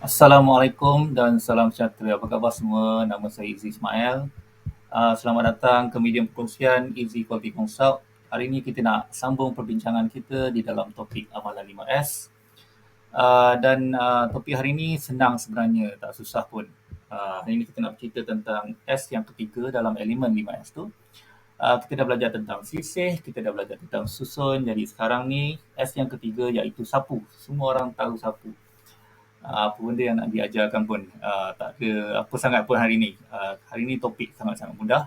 Assalamualaikum dan salam sejahtera. Apa khabar semua? Nama saya Izzy Ismail. Selamat datang ke medium perkongsian Izzy Quality Consult. Hari ini kita nak sambung perbincangan kita di dalam topik amalan 5S. Topik hari ini senang sebenarnya, tak susah pun. Hari ini kita nak bercerita tentang S yang ketiga dalam elemen 5S tu. Kita dah belajar tentang sisih, kita dah belajar tentang susun. Jadi sekarang ni S yang ketiga iaitu sapu. Semua orang tahu sapu. Apa benda yang nak diajarkan pun tak ada apa sangat pun hari ni. Hari ni topik sangat-sangat mudah.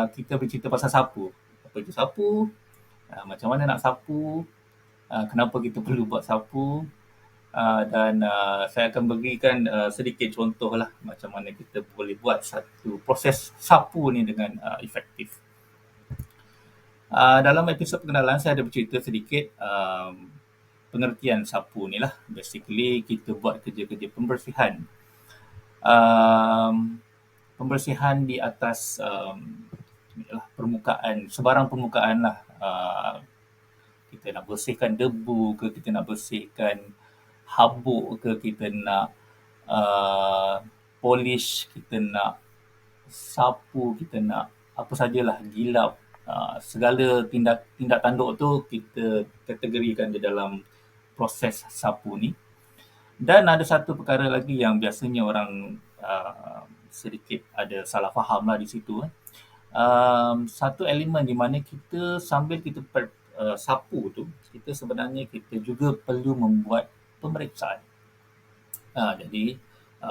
Kita bercerita pasal sapu. Apa itu sapu? Macam mana nak sapu? Kenapa kita perlu buat sapu? Saya akan berikan sedikit contoh lah macam mana kita boleh buat satu proses sapu ni dengan efektif. Dalam episod perkenalan saya ada bercerita sedikit pengertian sapu ni lah. Basically kita buat kerja-kerja pembersihan. Pembersihan di atas permukaan, sebarang permukaan lah. Kita nak bersihkan debu ke, kita nak bersihkan habuk ke, kita nak polish, kita nak sapu, kita nak apa sajalah, gilap. Segala tindak tanduk tu kita kategorikan di dalam proses sapu ni. Dan ada satu perkara lagi yang biasanya orang sedikit ada salah faham lah di situ. Satu elemen di mana kita sambil kita sapu tu, kita sebenarnya kita juga perlu membuat pemeriksaan. Jadi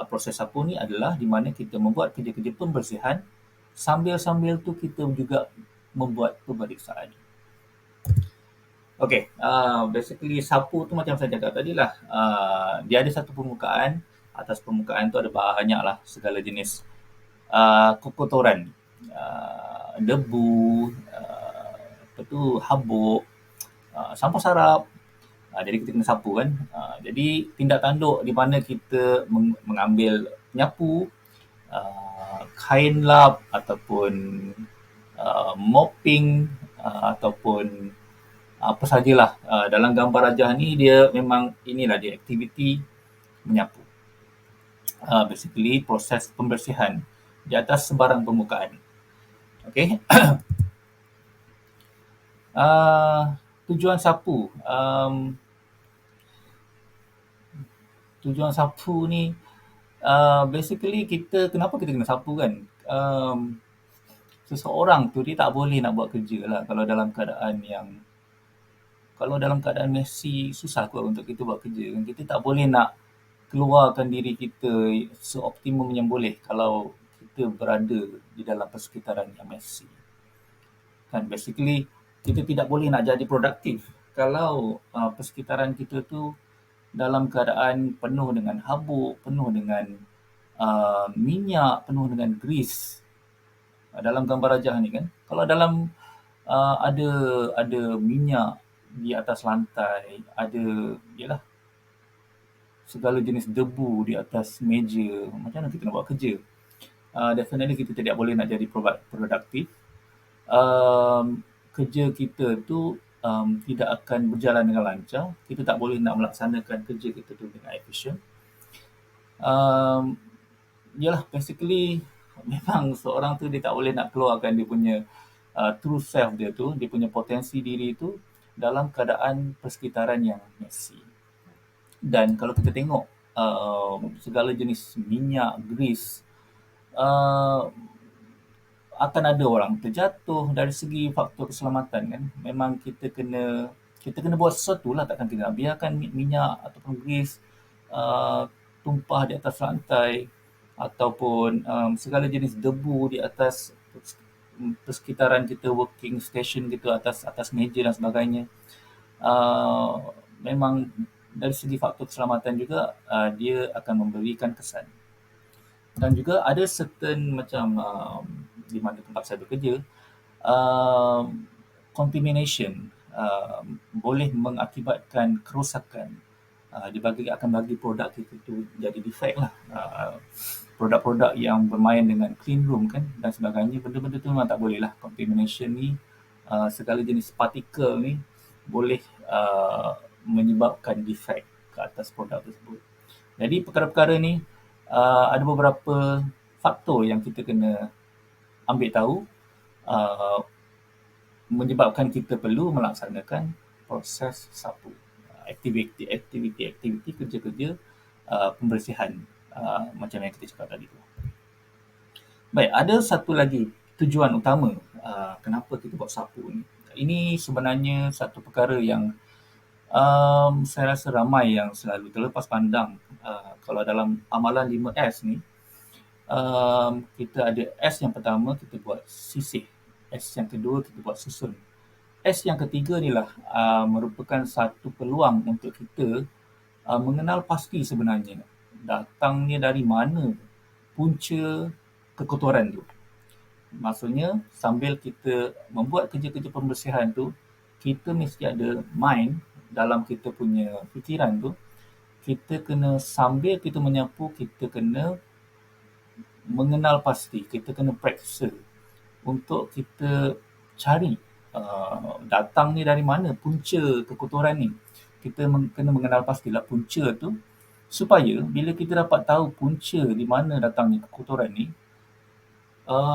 proses sapu ni adalah di mana kita membuat kerja-kerja pembersihan, sambil-sambil tu kita juga membuat pemeriksaan. Okay, basically sapu tu macam saya cakap tadi lah, dia ada satu permukaan. Atas permukaan tu ada banyak lah segala jenis kotoran, debu, apa tu, habuk, sampah sarap. Jadi kita kena sapu kan. Jadi tindak tanduk di mana kita mengambil nyapu, kain lap ataupun mopping, ataupun apa sajalah. Dalam gambar rajah ni dia memang inilah dia aktiviti menyapu. Basically proses pembersihan di atas sebarang permukaan. Okay. Tujuan sapu. Tujuan sapu ni basically kenapa kita kena sapu kan? Seseorang tu dia tak boleh nak buat kerja lah kalau dalam keadaan messy, susah kot untuk kita buat kerja. Kita tak boleh nak keluarkan diri kita seoptimum yang boleh kalau kita berada di dalam persekitaran yang messy. Kan basically kita tidak boleh nak jadi produktif kalau persekitaran kita tu dalam keadaan penuh dengan habuk, penuh dengan minyak, penuh dengan grease. Dalam gambar rajah ni kan, kalau dalam ada minyak di atas lantai, ada yalah segala jenis debu di atas meja, macam mana kita nak buat kerja? Definitely kita tidak boleh nak jadi produktif. Kerja kita tu tidak akan berjalan dengan lancar. Kita tak boleh nak melaksanakan kerja kita tu dengan efisien. Yalah, basically memang seorang tu dia tak boleh nak keluarkan dia punya true self dia tu, dia punya potensi diri tu dalam keadaan persekitaran yang messy. Dan kalau kita tengok segala jenis minyak, grease, akan ada orang terjatuh dari segi faktor keselamatan kan. Memang kita kena buat sesuatu lah, takkan kita nak biarkan minyak ataupun grease tumpah di atas lantai ataupun segala jenis debu di atas persekitaran kita, working station kita, atas meja dan sebagainya. Memang dari segi faktor keselamatan juga dia akan memberikan kesan. Dan juga ada certain macam di mana tempat saya bekerja, contamination boleh mengakibatkan kerosakan. Dia akan bagi produk kita tu jadi defect lah. Produk-produk yang bermain dengan clean room kan dan sebagainya, benda-benda tu memang tak boleh lah. Contamination ni, segala jenis partikel ni boleh menyebabkan defect ke atas produk tersebut. Jadi perkara-perkara ni ada beberapa faktor yang kita kena ambil tahu uh, menyebabkan kita perlu melaksanakan proses sapu. Aktiviti-aktiviti kerja-kerja pembersihan macam yang kita cakap tadi tu. Baik, ada satu lagi tujuan utama kenapa kita buat sapu ni. Ini sebenarnya satu perkara yang saya rasa ramai yang selalu terlepas pandang. Kalau dalam amalan 5S ni, kita ada S yang pertama kita buat sisih, S yang kedua kita buat susun. S yang ketiga ni lah merupakan satu peluang untuk kita mengenal pasti sebenarnya datangnya dari mana punca kekotoran tu. Maksudnya sambil kita membuat kerja-kerja pembersihan tu, kita mesti ada mind dalam kita punya fikiran tu, kita kena sambil kita menyapu, kita kena mengenal pasti, kita kena periksa untuk kita cari datang ni dari mana punca kekotoran ni. Kita kena mengenal pastilah punca tu supaya bila kita dapat tahu punca di mana datangnya kekotoran ni,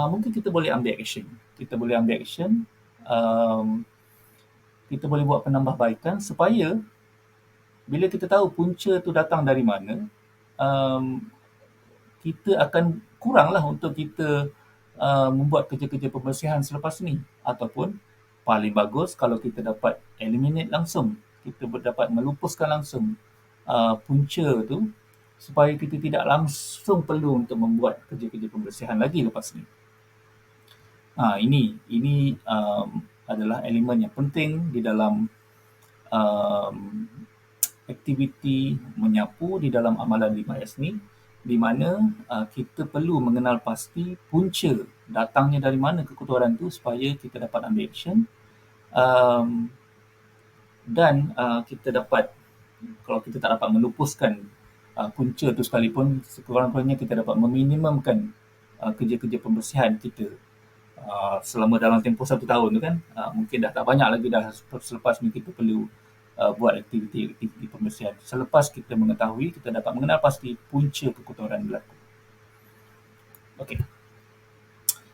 mungkin kita boleh ambil action. Kita boleh ambil action, um, kita boleh buat penambahbaikan supaya bila kita tahu punca tu datang dari mana, um, kita akan kuranglah untuk kita membuat kerja-kerja pembersihan selepas ni. Ataupun paling bagus kalau kita dapat eliminate langsung, kita dapat melupuskan langsung punca tu supaya kita tidak langsung perlu untuk membuat kerja-kerja pembersihan lagi lepas ni. Ini adalah elemen yang penting di dalam um, aktiviti menyapu di dalam amalan 5S ni, di mana kita perlu mengenal pasti punca datangnya dari mana kekotoran tu supaya kita dapat ambil action, um, dan kita dapat, kalau kita tak dapat melupuskan punca tu sekalipun, sekurang-kurangnya kita dapat meminimumkan kerja-kerja pembersihan kita selama dalam tempoh 1 tahun tu kan. Mungkin dah tak banyak lagi dah selepas ni kita perlu buat aktiviti-aktiviti pembersihan. Selepas kita mengetahui, kita dapat mengenal pasti punca kekotoran berlaku. Okey.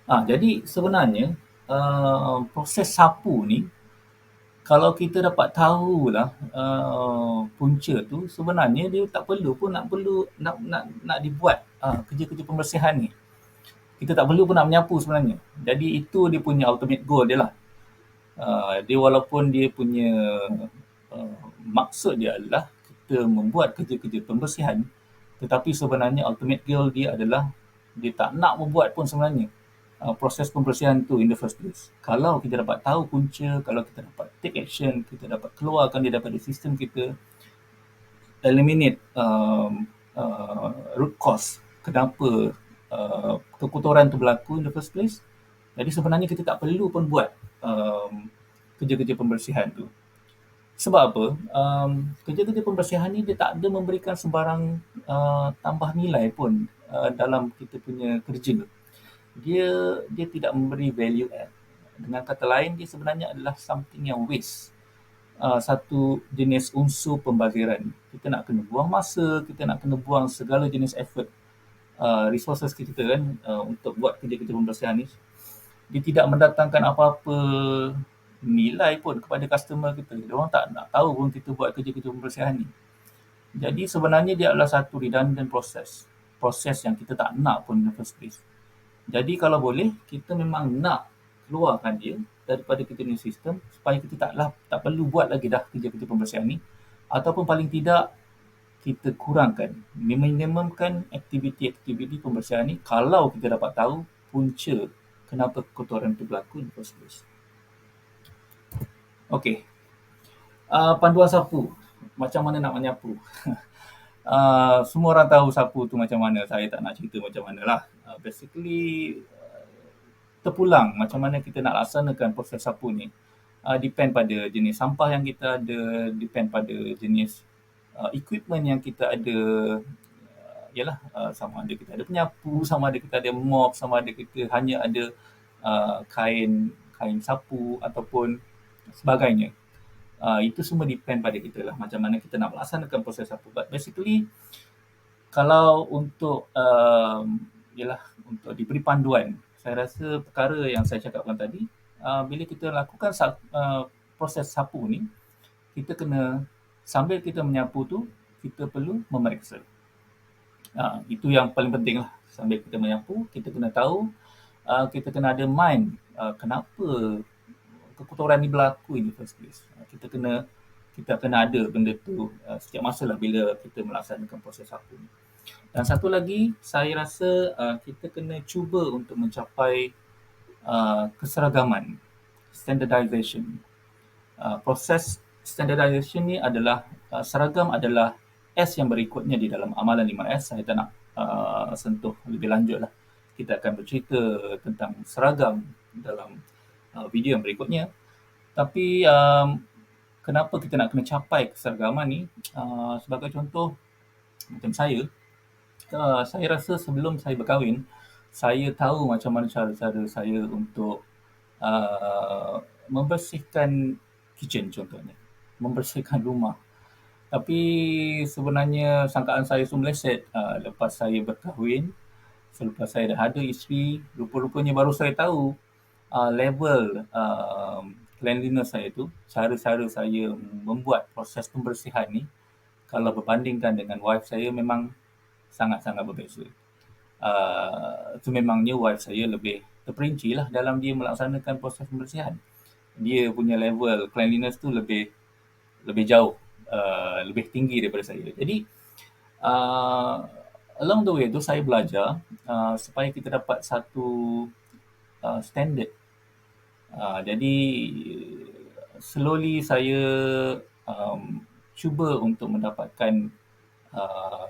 Jadi sebenarnya proses sapu ni, kalau kita dapat tahulah punca tu, sebenarnya dia tak perlu pun nak dibuat kerja-kerja pembersihan ni. Kita tak perlu pun nak menyapu sebenarnya. Jadi itu dia punya ultimate goal dia lah. Dia walaupun dia punya maksud dia adalah kita membuat kerja-kerja pembersihan, tetapi sebenarnya ultimate goal dia adalah dia tak nak membuat pun sebenarnya proses pembersihan tu in the first place. Kalau kita dapat tahu punca, kalau kita dapat take action, kita dapat keluarkan dia daripada sistem kita, eliminate root cause kenapa kekotoran tu berlaku in the first place. Jadi sebenarnya kita tak perlu pun buat kerja-kerja pembersihan tu. Sebab apa? Kerja-kerja pembersihan ni dia tak ada memberikan sembarang tambah nilai pun dalam kita punya kerja. Dia tidak memberi value add. Dengan kata lain, dia sebenarnya adalah something yang waste. Satu jenis unsur pembaziran. Kita nak kena buang masa, kita nak kena buang segala jenis effort, resources kita kan untuk buat kerja-kerja pembersihan ni. Dia tidak mendatangkan apa-apa nilai pun kepada customer kita. Dia orang tak nak tahu pun kita buat kerja-kerja pembersihan ni. Jadi sebenarnya dia adalah satu redundant proses. Proses yang kita tak nak pun in the first place. Jadi kalau boleh, kita memang nak keluarkan dia daripada kita punya sistem supaya kita tak perlu buat lagi dah kerja-kerja pembersihan ni. Ataupun paling tidak, kita kurangkan, minimumkan aktiviti-aktiviti pembersihan ni kalau kita dapat tahu punca kenapa kotoran itu berlaku in the first place. Okey. Panduan sapu. Macam mana nak menyapu? Semua orang tahu sapu tu macam mana. Saya tak nak cerita macam mana lah. Basically, terpulang macam mana kita nak laksanakan proses sapu ni. Depend pada jenis sampah yang kita ada, depend pada jenis equipment yang kita ada. Yalah, sama ada kita ada penyapu, sama ada kita ada mop, sama ada kita hanya ada kain sapu ataupun sebagainya. Itu semua depend pada kita lah macam mana kita nak melaksanakan proses sapu. But basically Kalau untuk ialah untuk diberi panduan, saya rasa perkara yang saya cakapkan tadi, bila kita lakukan proses sapu ni, kita kena sambil kita menyapu tu, kita perlu memeriksa. Itu yang paling penting lah. Sambil kita menyapu, kita kena tahu, kita kena ada mind, kenapa kekotoran ni berlaku in the first place. Kita kena ada benda tu setiap masa lah bila kita melaksanakan proses sapu ni. Dan satu lagi, saya rasa kita kena cuba untuk mencapai keseragaman, standardization. Proses standardization ni adalah seragam adalah S yang berikutnya di dalam amalan 5S. Saya tak nak sentuh lebih lanjut lah. Kita akan bercerita tentang seragam dalam video yang berikutnya. Tapi kenapa kita nak kena capai keseragaman ni? Sebagai contoh, macam saya rasa sebelum saya berkahwin, saya tahu macam mana cara-cara saya untuk membersihkan kitchen contohnya, membersihkan rumah. Tapi sebenarnya sangkaan saya tu meleset lepas saya berkahwin, selepas saya dah ada isteri, rupa-rupanya baru saya tahu level cleanliness saya tu, cara-cara saya membuat proses pembersihan ni, kalau berbandingkan dengan wife saya memang sangat-sangat berbeza. Itu memangnya wife saya lebih terperinci lah dalam dia melaksanakan proses pembersihan. Dia punya level cleanliness tu lebih jauh, lebih tinggi daripada saya. Jadi along the way tu saya belajar supaya kita dapat satu standard. Jadi slowly saya cuba untuk mendapatkan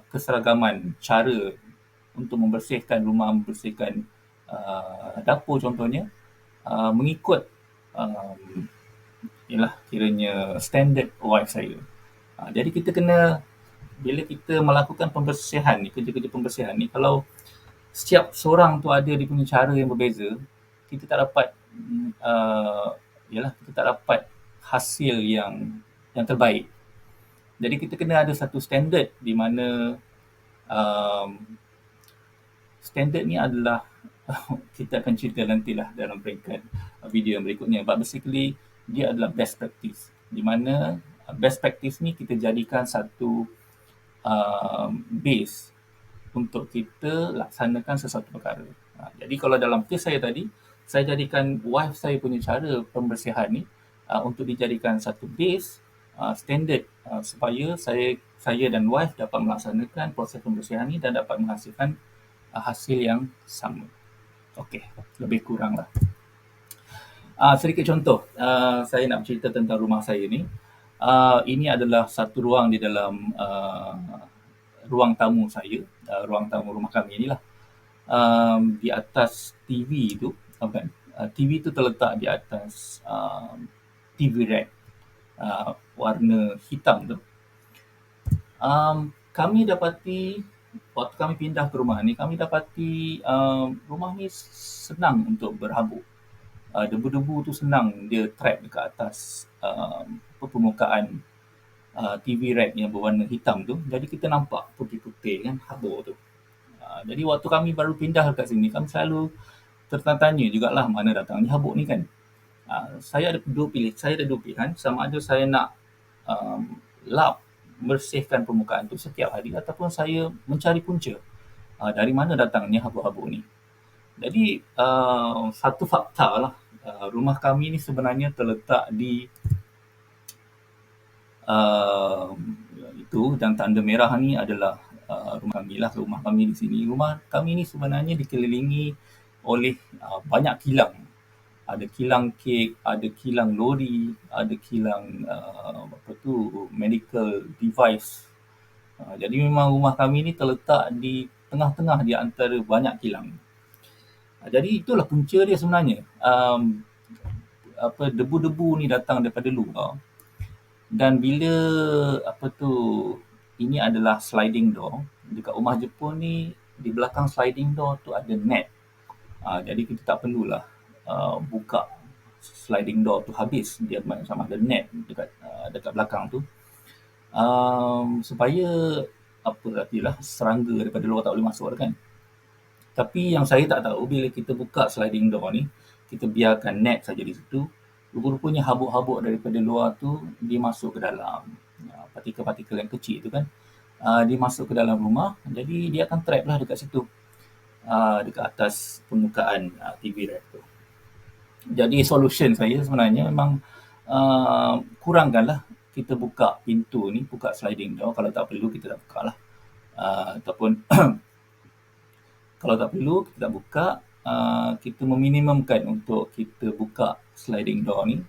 keseragaman cara untuk membersihkan rumah, membersihkan dapur contohnya, mengikut kiranya standard wife saya. Jadi kita kena, bila kita melakukan pembersihan ni, kerja-kerja pembersihan ni, kalau setiap seorang tu ada dia punya cara yang berbeza, kita tak dapat kita tak dapat hasil yang terbaik. Jadi kita kena ada satu standard di mana standard ni adalah kita akan cerita nantilah dalam peringkat video yang berikutnya. But basically dia adalah best practice, di mana best practice ni kita jadikan satu base untuk kita laksanakan sesuatu perkara. Jadi kalau dalam kes saya tadi, saya jadikan wife saya punya cara pembersihan ni untuk dijadikan satu base standard supaya saya dan wife dapat melaksanakan proses pembersihan ni dan dapat menghasilkan hasil yang sama. Okey, lebih kurang lah. Sedikit contoh, saya nak bercerita tentang rumah saya ni. Ini adalah satu ruang di dalam ruang tamu saya, ruang tamu rumah kami inilah. Di atas TV tu, TV tu terletak di atas TV rack warna hitam tu. Kami dapati waktu kami pindah ke rumah ni, kami dapati rumah ni senang untuk berhabuk. Debu-debu tu senang dia trap dekat atas permukaan TV rack yang berwarna hitam tu. Jadi kita nampak putih-putih kan, habuk tu. Jadi waktu kami baru pindah dekat sini, kami selalu tertanya jugalah mana datangnya habuk ni kan. Saya ada dua pilihan, sama ada saya nak lap, bersihkan permukaan tu setiap hari, ataupun saya mencari punca dari mana datangnya habuk-habuk ni. Jadi satu fakta lah, rumah kami ni sebenarnya terletak di itu, dan tanda merah ni adalah rumah kami di sini. Rumah kami ni sebenarnya dikelilingi oleh banyak kilang. Ada kilang kek, ada kilang lori, ada kilang medical device. Jadi memang rumah kami ni terletak di tengah-tengah di antara banyak kilang. Jadi itulah punca dia sebenarnya. Debu-debu ni datang daripada luar. Dan bila ini adalah sliding door. Dekat rumah Jepun ni, di belakang sliding door tu ada net. Jadi kita tak perlulah buka sliding door tu habis. Dia macam ada net dekat belakang tu. Supaya apa artilah serangga daripada luar tak boleh masuk kan. Tapi yang saya tak tahu bila kita buka sliding door ni, kita biarkan net saja di situ, rupa-rupanya habuk-habuk daripada luar tu dia masuk ke dalam partikel-partikel yang kecil tu kan. Dia masuk ke dalam rumah, jadi dia akan trap lah dekat situ, dekat atas permukaan TV rack tu. Jadi solution saya sebenarnya memang kurangkanlah kita buka pintu ni, buka sliding door. Kalau tak perlu kita tak buka lah. Ataupun kalau tak perlu kita tak buka, kita meminimumkan untuk kita buka sliding door ni.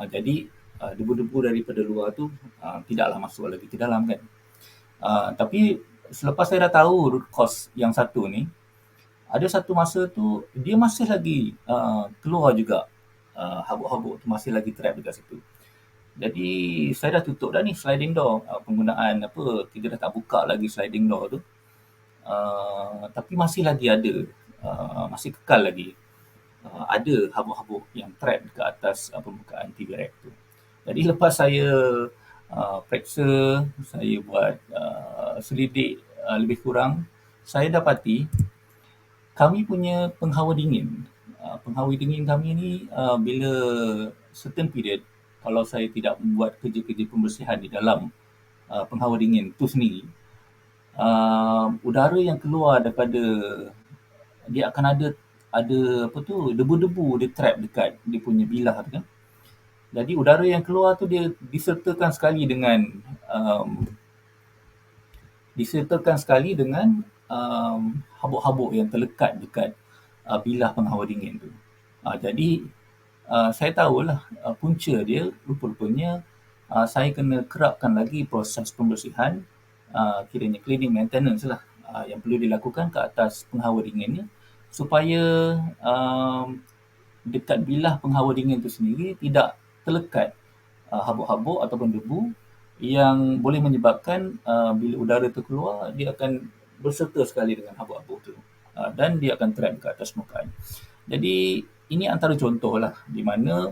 Jadi debu-debu daripada luar tu tidaklah masuk lagi ke dalam kan. Tapi selepas saya dah tahu root cause yang satu ni, ada satu masa tu dia masih lagi keluar juga, habuk-habuk tu masih lagi trap dekat situ. Jadi saya dah tutup dah ni sliding door, penggunaan apa, kita dah tak buka lagi sliding door tu. Tapi masih lagi ada, masih kekal lagi ada habuk-habuk yang trap dekat atas permukaan TV rack tu. Jadi lepas saya periksa, saya buat selidik lebih kurang, saya dapati kami punya penghawa dingin. Penghawa dingin kami ni bila certain period, kalau saya tidak membuat kerja-kerja pembersihan di dalam penghawa dingin tu sendiri, udara yang keluar daripada dia akan ada apa tu, debu-debu dia trap dekat dia punya bilah tu kan. Jadi udara yang keluar tu dia disertakan sekali dengan habuk-habuk yang terlekat dekat bilah penghawa dingin tu. Jadi saya tahulah punca dia rupa-rupanya saya kena kerapkan lagi proses pembersihan, kiranya cleaning maintenance lah yang perlu dilakukan ke atas penghawa dingin ni supaya dekat bilah penghawa dingin tu sendiri tidak terlekat habuk-habuk ataupun debu yang boleh menyebabkan bila udara tu keluar dia akan berserta sekali dengan habuk-habuk tu dan dia akan trap ke atas permukaan. Jadi ini antara contohlah di mana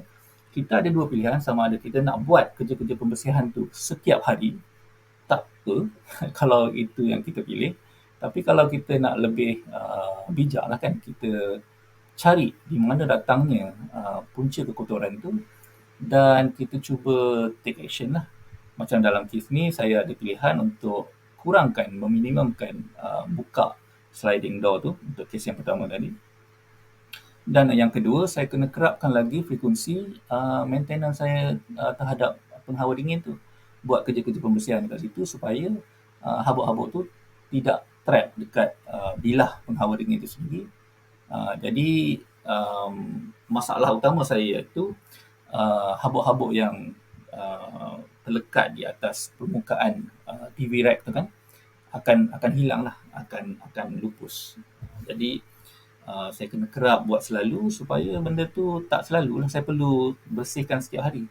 kita ada dua pilihan, sama ada kita nak buat kerja-kerja pembersihan tu setiap hari, tak apa kalau itu yang kita pilih. Tapi kalau kita nak lebih bijak lah kan, kita cari di mana datangnya punca kekotoran tu dan kita cuba take action lah. Macam dalam kes ni saya ada pilihan untuk kurangkan, meminimumkan buka sliding door tu untuk kes yang pertama tadi. Dan yang kedua, saya kena kerapkan lagi frekuensi maintenance saya terhadap penghawa dingin tu. Buat kerja-kerja pembersihan dekat situ supaya habuk-habuk tu tidak trap dekat bilah penghawa dingin tu sendiri. Jadi masalah utama saya itu habuk-habuk yang terlekat di atas permukaan TV rack tu kan akan hilang lah, akan lupus. Jadi saya kena kerap buat selalu supaya benda tu tak selalulah saya perlu bersihkan setiap hari.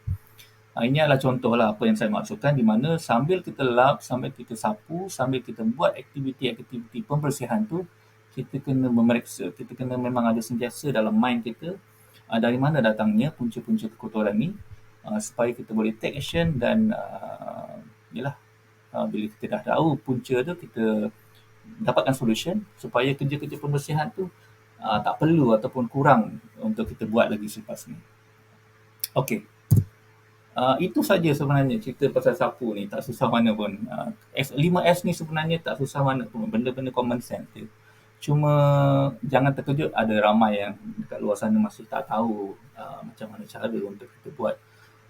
Ini adalah contoh lah apa yang saya maksudkan, di mana sambil kita lap, sambil kita sapu, sambil kita buat aktiviti-aktiviti pembersihan tu, kita kena memeriksa, kita kena memang ada sentiasa dalam mind kita dari mana datangnya punca-punca kekotoran ni supaya kita boleh take action dan bila kita dah tahu punca tu, kita dapatkan solution supaya kerja-kerja pembersihan tu tak perlu ataupun kurang untuk kita buat lagi selepas ni. Okey. Itu saja sebenarnya cerita pasal sapu ni, tak susah mana pun. 5S ni sebenarnya tak susah mana pun, benda-benda common sense je. Cuma jangan terkejut, ada ramai yang dekat luar sana masih tak tahu macam mana cara untuk kita buat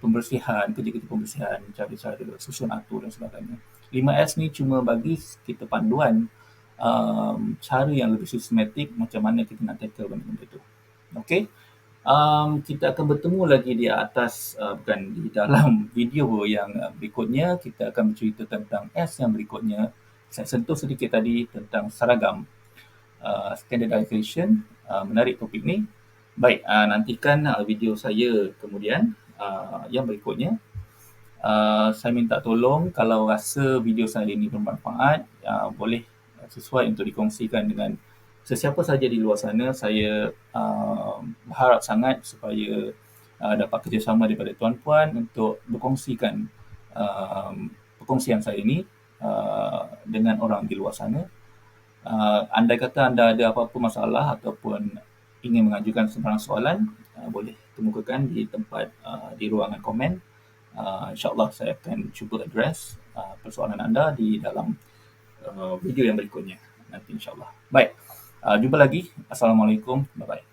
pembersihan, kerja-kerja pembersihan, cara-cara susun atur dan sebagainya. 5S ni cuma bagi kita panduan cara yang lebih sistematik macam mana kita nak tackle benda-benda tu. Okey. Kita akan bertemu lagi di atas, bukan di dalam video yang berikutnya. Kita akan bercerita tentang S yang berikutnya. Saya sentuh sedikit tadi tentang seragam, standardization. Menarik topik ni. Baik, nantikan video saya kemudian yang berikutnya. Saya minta tolong kalau rasa video saya ini bermanfaat, boleh sesuai untuk dikongsikan dengan sesiapa saja di luar sana. Saya berharap sangat supaya dapat kerjasama daripada tuan-puan untuk berkongsikan perkongsian saya ini dengan orang di luar sana. Andai kata anda ada apa-apa masalah ataupun ingin mengajukan sebarang soalan, boleh kemukakan di tempat di ruangan komen. InsyaAllah saya akan cuba address persoalan anda di dalam video yang berikutnya nanti insyaAllah. Baik, jumpa lagi. Assalamualaikum. Bye-bye.